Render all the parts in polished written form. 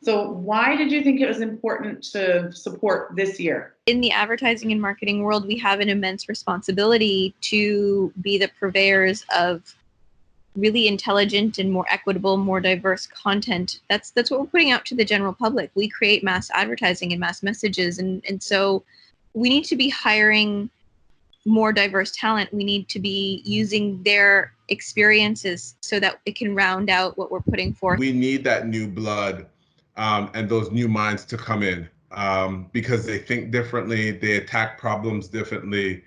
So why did you think it was important to support this year? In the advertising and marketing world, we have an immense responsibility to be the purveyors of really intelligent and more equitable, more diverse content. That's what we're putting out to the general public. We create mass advertising and mass messages. And so we need to be hiring more diverse talent. We need to be using their experiences so that it can round out what we're putting forth. We need that new blood and those new minds to come in because they think differently, they attack problems differently.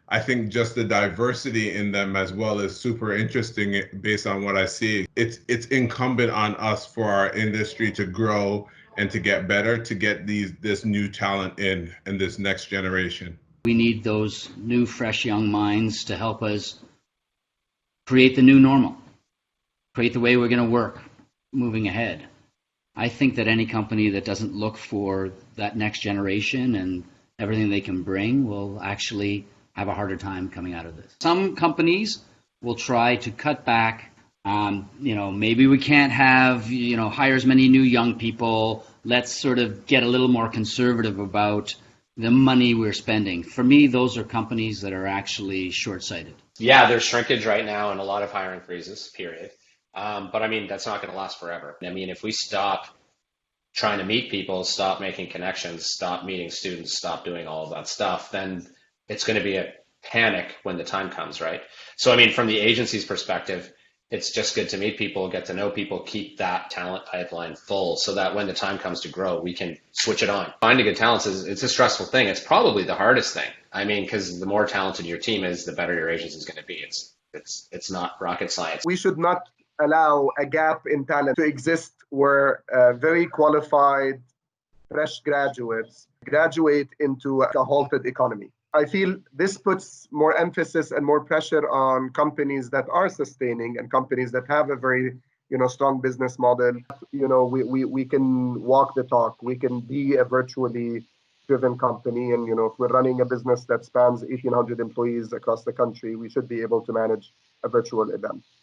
I think just the diversity in them as well is super interesting based on what I see. It's incumbent on us for our industry to grow and to get better, to get this new talent in this next generation. We need those new, fresh, young minds to help us create the new normal, create the way we're going to work moving ahead. I think that any company that doesn't look for that next generation and everything they can bring will actually have a harder time coming out of this. Some companies will try to cut back. Maybe we can't have, hire as many new young people. Let's sort of get a little more conservative about the money we're spending. For me, those are companies that are actually short-sighted. Yeah, there's shrinkage right now and a lot of hiring freezes, period. But I mean, that's not going to last forever. I mean, if we stop trying to meet people, stop making connections, stop meeting students, stop doing all of that stuff, then it's going to be a panic when the time comes, right? So, I mean, from the agency's perspective, it's just good to meet people, get to know people, keep that talent pipeline full so that when the time comes to grow, we can switch it on. Finding good talents it's a stressful thing. It's probably the hardest thing. I mean, because the more talented your team is, the better your agency is going to be. It's not rocket science. We should not allow a gap in talent to exist where very qualified, fresh graduates graduate into a halted economy. I feel this puts more emphasis and more pressure on companies that are sustaining and companies that have a very, strong business model. We can walk the talk. We can be a virtually driven company. And, if we're running a business that spans 1,800 employees across the country, we should be able to manage a virtual event.